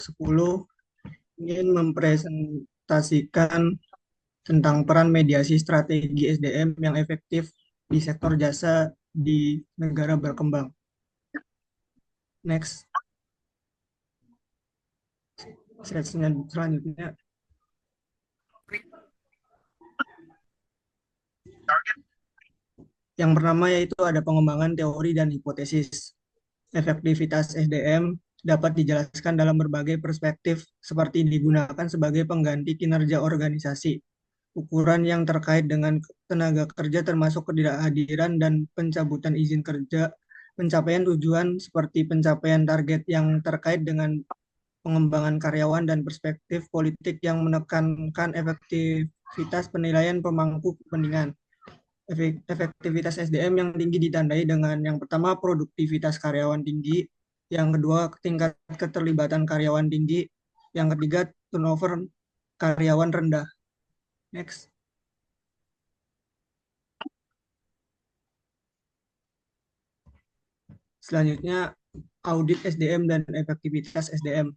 10 ingin mempresentasikan tentang peran mediasi strategi SDM yang efektif di sektor jasa di negara berkembang. Next, slide selanjutnya. Yang pertama yaitu ada pengembangan teori dan hipotesis. Efektivitas SDM dapat dijelaskan dalam berbagai perspektif seperti digunakan sebagai pengganti kinerja organisasi. Ukuran yang terkait dengan tenaga kerja termasuk ketidakhadiran dan pencabutan izin kerja, pencapaian tujuan seperti pencapaian target yang terkait dengan pengembangan karyawan dan perspektif politik yang menekankan efektivitas penilaian pemangku kepentingan. Efektivitas SDM yang tinggi ditandai dengan yang pertama produktivitas karyawan tinggi, yang kedua tingkat keterlibatan karyawan tinggi, yang ketiga turnover karyawan rendah. Next. Selanjutnya audit SDM dan efektivitas SDM.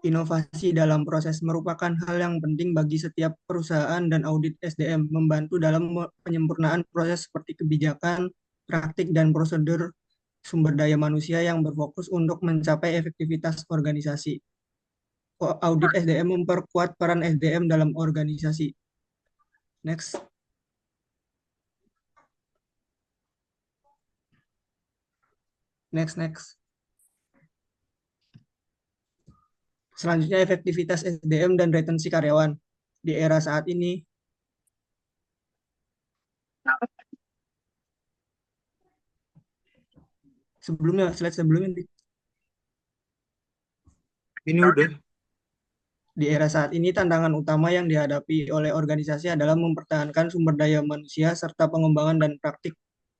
Inovasi dalam proses merupakan hal yang penting bagi setiap perusahaan dan audit SDM membantu dalam penyempurnaan proses seperti kebijakan, praktik, dan prosedur sumber daya manusia yang berfokus untuk mencapai efektivitas organisasi. Audit SDM memperkuat peran SDM dalam organisasi. Next. Next. Selanjutnya efektivitas SDM dan retensi karyawan. Di era saat ini, slide sebelumnya. Ini udah. Di era saat ini, tantangan utama yang dihadapi oleh organisasi adalah mempertahankan sumber daya manusia serta pengembangan dan praktik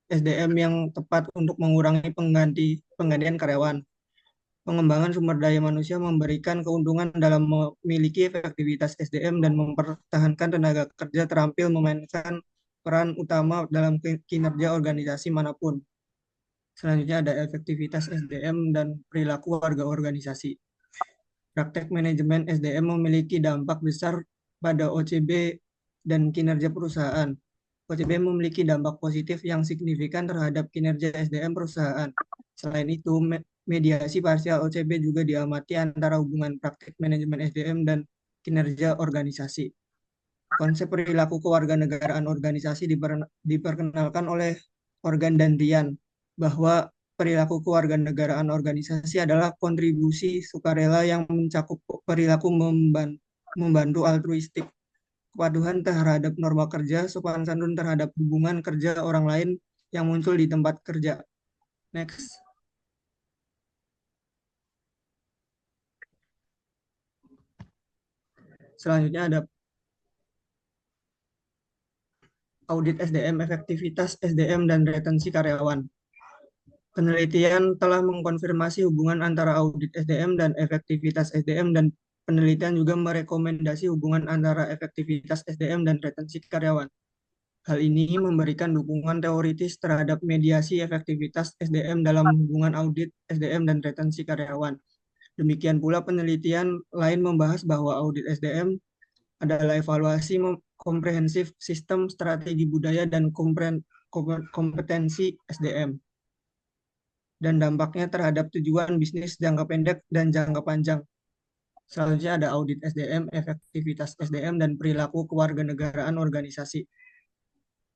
SDM yang tepat untuk mengurangi penggantian karyawan. Pengembangan sumber daya manusia memberikan keuntungan dalam memiliki efektivitas SDM dan mempertahankan tenaga kerja terampil memainkan peran utama dalam kinerja organisasi manapun. Selanjutnya ada efektivitas SDM dan perilaku warga organisasi. Praktek manajemen SDM memiliki dampak besar pada OCB dan kinerja perusahaan. OCB memiliki dampak positif yang signifikan terhadap kinerja SDM perusahaan. Selain itu, mediasi parsial OCB juga diamati antara hubungan praktek manajemen SDM dan kinerja organisasi. Konsep perilaku kewarganegaraan organisasi diperkenalkan oleh Organ dan Ryan bahwa perilaku kewarganegaraan organisasi adalah kontribusi sukarela yang mencakup perilaku membantu altruistik, kepatuhan terhadap norma kerja, sopan santun terhadap hubungan kerja orang lain yang muncul di tempat kerja. Next. Selanjutnya ada audit SDM, efektivitas SDM, dan retensi karyawan. Penelitian telah mengkonfirmasi hubungan antara audit SDM dan efektivitas SDM, dan penelitian juga merekomendasi hubungan antara efektivitas SDM dan retensi karyawan. Hal ini memberikan dukungan teoritis terhadap mediasi efektivitas SDM dalam hubungan audit SDM dan retensi karyawan. Demikian pula penelitian lain membahas bahwa audit SDM adalah evaluasi komprehensif sistem strategi budaya dan kompetensi SDM dan dampaknya terhadap tujuan bisnis jangka pendek dan jangka panjang. Selanjutnya ada audit SDM, efektivitas SDM, dan perilaku kewarganegaraan organisasi.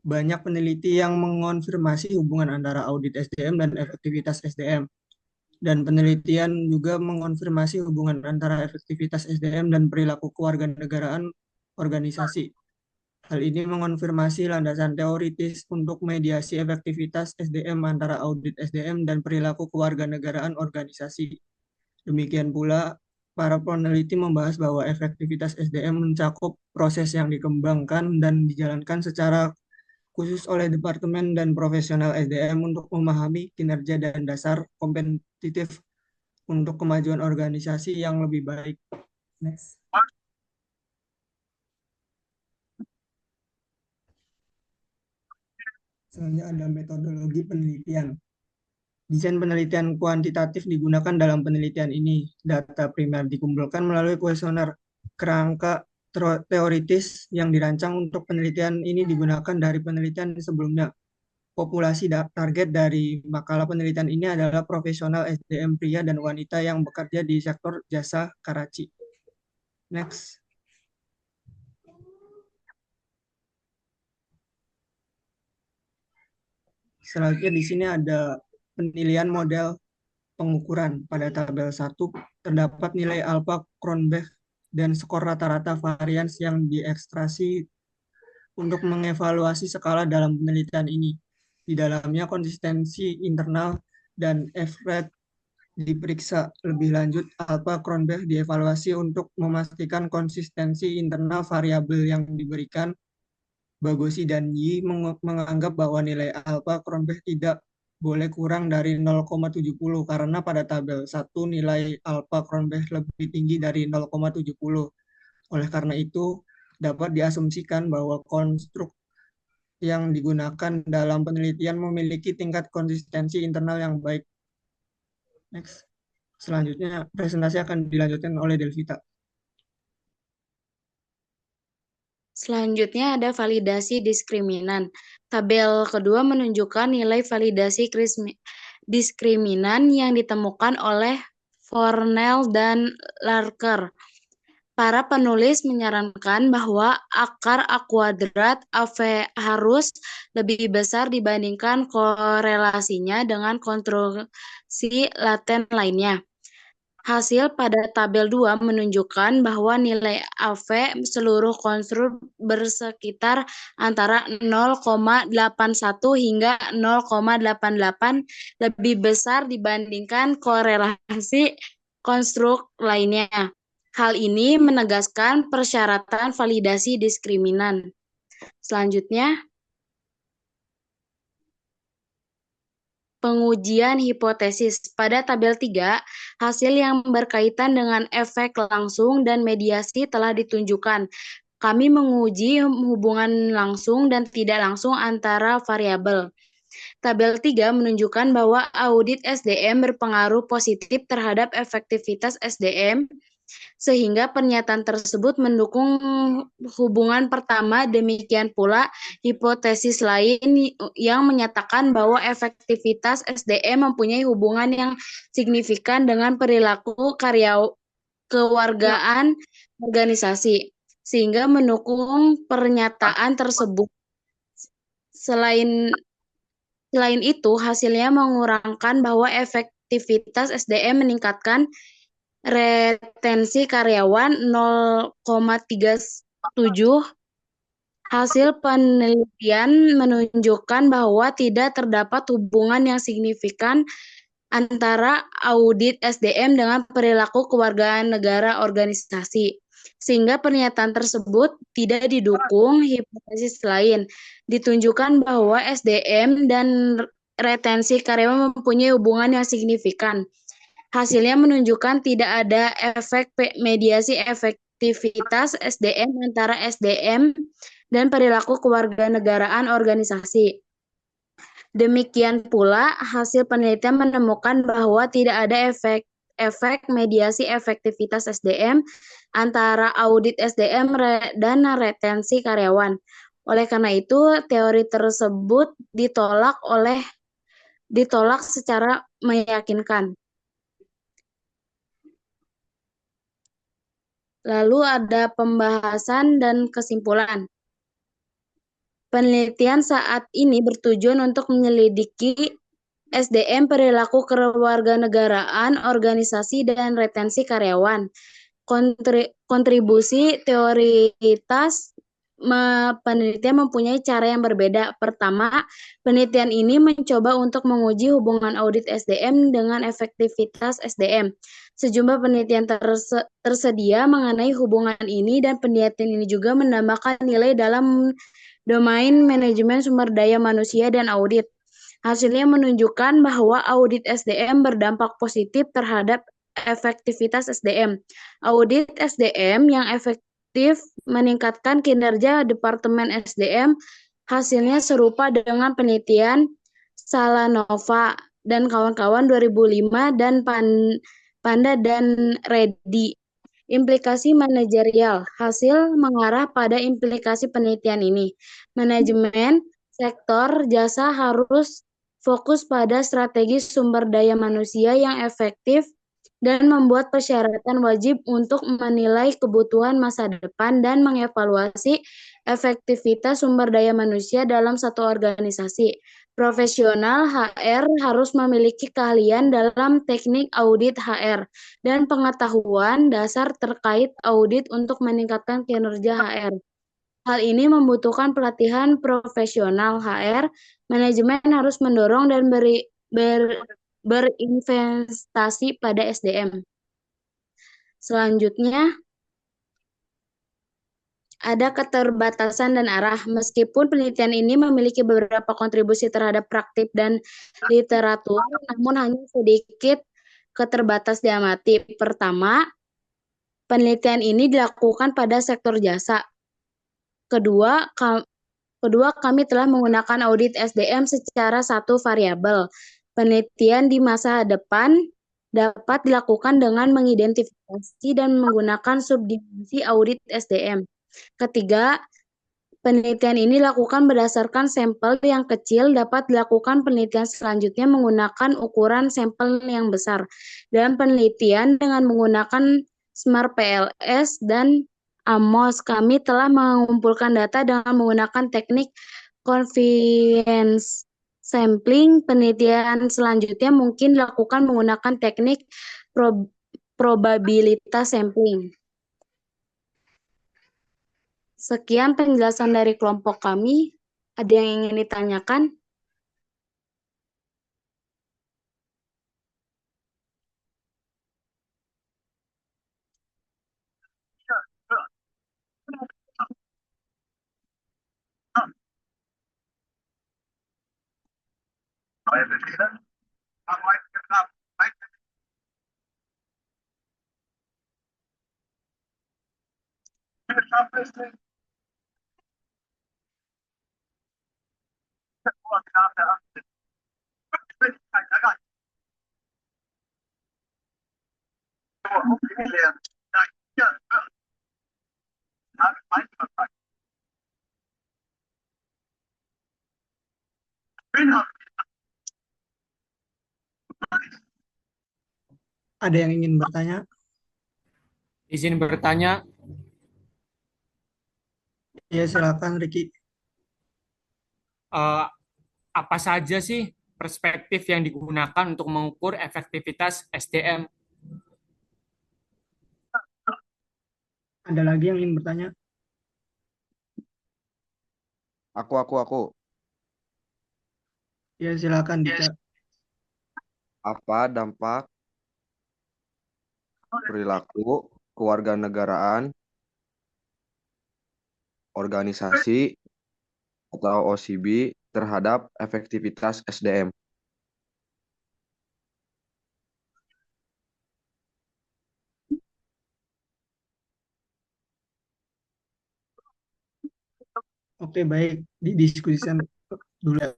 Banyak peneliti yang mengonfirmasi hubungan antara audit SDM dan efektivitas SDM. Dan penelitian juga mengonfirmasi hubungan antara efektivitas SDM dan perilaku kewarganegaraan organisasi. Hal ini mengonfirmasi landasan teoritis untuk mediasi efektivitas SDM antara audit SDM dan perilaku kewarganegaraan organisasi. Demikian pula, para peneliti membahas bahwa efektivitas SDM mencakup proses yang dikembangkan dan dijalankan secara khusus oleh Departemen dan Profesional SDM untuk memahami kinerja dan dasar kompetitif untuk kemajuan organisasi yang lebih baik. Next. Selanjutnya ada metodologi penelitian. Desain penelitian kuantitatif digunakan dalam penelitian ini. Data primer dikumpulkan melalui kuesioner. Kerangka teoritis yang dirancang untuk penelitian ini digunakan dari penelitian sebelumnya. Populasi target dari makalah penelitian ini adalah profesional SDM pria dan wanita yang bekerja di sektor jasa Karachi. Next. Selanjutnya di sini ada penilaian model pengukuran. Pada tabel 1 terdapat nilai alpha Kronberg dan skor rata-rata varians yang diekstrasi untuk mengevaluasi skala dalam penelitian ini. Di dalamnya konsistensi internal dan F-rate diperiksa lebih lanjut. Alpha Kronberg dievaluasi untuk memastikan konsistensi internal variabel yang diberikan. Bagosi dan Yi menganggap bahwa nilai alpha Kronberg tidak boleh kurang dari 0,70 karena pada tabel 1 nilai alpha Kronberg lebih tinggi dari 0,70. Oleh karena itu, dapat diasumsikan bahwa konstruk yang digunakan dalam penelitian memiliki tingkat konsistensi internal yang baik. Next. Selanjutnya, presentasi akan dilanjutkan oleh Delvita. Selanjutnya ada validasi diskriminan. Tabel kedua menunjukkan nilai validasi diskriminan yang ditemukan oleh Fornell dan Larker. Para penulis menyarankan bahwa akar A kuadrat AV harus lebih besar dibandingkan korelasinya dengan konstruksi laten lainnya. Hasil pada tabel 2 menunjukkan bahwa nilai AV seluruh konstruk bersekitar antara 0,81 hingga 0,88 lebih besar dibandingkan korelasi konstruk lainnya. Hal ini menegaskan persyaratan validasi diskriminan. Selanjutnya, pengujian hipotesis. Pada tabel 3, hasil yang berkaitan dengan efek langsung dan mediasi telah ditunjukkan. Kami menguji hubungan langsung dan tidak langsung antara variabel. Tabel 3 menunjukkan bahwa audit SDM berpengaruh positif terhadap efektivitas SDM, sehingga pernyataan tersebut mendukung hubungan pertama. Demikian pula hipotesis lain yang menyatakan bahwa efektivitas SDM mempunyai hubungan yang signifikan dengan perilaku kewargaan organisasi, sehingga mendukung pernyataan tersebut. Selain itu, hasilnya mengurangkan bahwa efektivitas SDM meningkatkan retensi karyawan 0,37. Hasil penelitian menunjukkan bahwa tidak terdapat hubungan yang signifikan antara audit SDM dengan perilaku kewarganegaraan organisasi, sehingga pernyataan tersebut tidak didukung hipotesis lain. Ditunjukkan bahwa SDM dan retensi karyawan mempunyai hubungan yang signifikan. Hasilnya menunjukkan tidak ada efek mediasi efektivitas SDM antara SDM dan perilaku kewarganegaraan organisasi. Demikian pula, hasil penelitian menemukan bahwa tidak ada efek mediasi efektivitas SDM antara audit SDM dan retensi karyawan. Oleh karena itu, teori tersebut ditolak secara meyakinkan. Lalu ada pembahasan dan kesimpulan. Penelitian saat ini bertujuan untuk menyelidiki SDM, perilaku kewarganegaraan organisasi, dan retensi karyawan. Kontribusi teoritas penelitian mempunyai cara yang berbeda. Pertama, penelitian ini mencoba untuk menguji hubungan audit SDM dengan efektivitas SDM. Sejumlah penelitian tersedia mengenai hubungan ini, dan penelitian ini juga menambahkan nilai dalam domain manajemen sumber daya manusia dan audit. Hasilnya menunjukkan bahwa audit SDM berdampak positif terhadap efektivitas SDM. Audit SDM yang efektif meningkatkan kinerja Departemen SDM. Hasilnya serupa dengan penelitian Salanova dan kawan-kawan 2005 dan Panda dan Reddy. Implikasi manajerial. Hasil mengarah pada implikasi penelitian ini. Manajemen sektor jasa harus fokus pada strategi sumber daya manusia yang efektif dan membuat persyaratan wajib untuk menilai kebutuhan masa depan dan mengevaluasi efektivitas sumber daya manusia dalam satu organisasi. Profesional HR harus memiliki keahlian dalam teknik audit HR dan pengetahuan dasar terkait audit untuk meningkatkan kinerja HR. Hal ini membutuhkan pelatihan profesional HR. Manajemen harus mendorong dan berinvestasi pada SDM. Selanjutnya, ada keterbatasan dan arah. Meskipun penelitian ini memiliki beberapa kontribusi terhadap praktik dan literatur, namun hanya sedikit keterbatas diamati. Pertama, penelitian ini dilakukan pada sektor jasa. Kedua, kami telah menggunakan audit SDM secara satu variabel. Penelitian di masa depan dapat dilakukan dengan mengidentifikasi dan menggunakan subdimensi audit SDM. Ketiga, penelitian ini dilakukan berdasarkan sampel yang kecil, dapat dilakukan penelitian selanjutnya menggunakan ukuran sampel yang besar. Dalam penelitian dengan menggunakan Smart PLS dan AMOS, kami telah mengumpulkan data dengan menggunakan teknik confidence sampling. Penelitian selanjutnya mungkin dilakukan menggunakan teknik probabilitas sampling. Sekian penjelasan dari kelompok kami. Ada yang ingin ditanyakan? Ada yang ingin bertanya? Izin bertanya, Ya, silakan Ricky. eh, apa saja sih perspektif yang digunakan untuk mengukur efektivitas SDM? Ada lagi yang ingin bertanya? Aku. Ya, silakan Dika. Apa dampak perilaku kewarganegaraan, organisasi, atau OCB terhadap efektivitas SDM? Oke, baik. Didiskusikan dulu ya.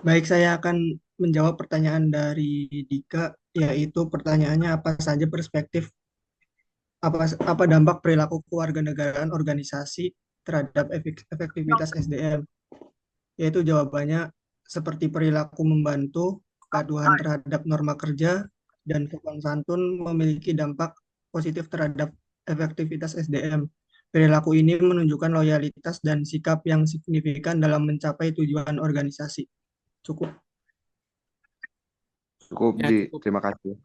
Baik, saya akan menjawab pertanyaan dari Dika, yaitu pertanyaannya apa saja perspektif apa dampak perilaku kewarganegaraan organisasi terhadap efektivitas SDM? Yaitu jawabannya seperti perilaku membantu, kepatuhan terhadap norma kerja, dan sopan santun memiliki dampak positif terhadap efektivitas SDM. Perilaku ini menunjukkan loyalitas dan sikap yang signifikan dalam mencapai tujuan organisasi. Cukup. Cukup, Ya, Ji. cukup. Terima kasih.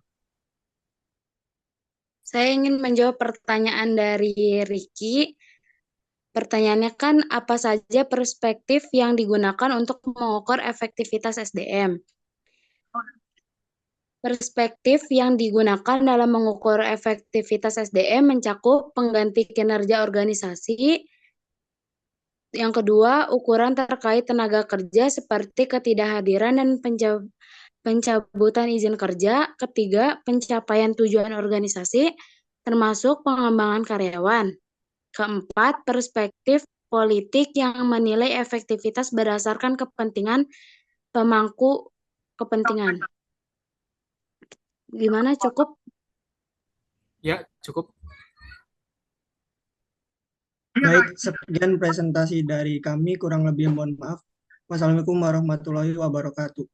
Saya ingin menjawab pertanyaan dari Ricky. Pertanyaannya kan apa saja perspektif yang digunakan untuk mengukur efektivitas SDM? Perspektif yang digunakan dalam mengukur efektivitas SDM mencakup pengganti kinerja organisasi. Yang kedua, ukuran terkait tenaga kerja seperti ketidakhadiran dan pencabutan izin kerja. Ketiga, pencapaian tujuan organisasi, termasuk pengembangan karyawan. Keempat, perspektif politik yang menilai efektivitas berdasarkan kepentingan pemangku kepentingan. Gimana, cukup? Ya, cukup. Baik, sekian presentasi dari kami. Kurang lebih mohon maaf. Wassalamualaikum warahmatullahi wabarakatuh.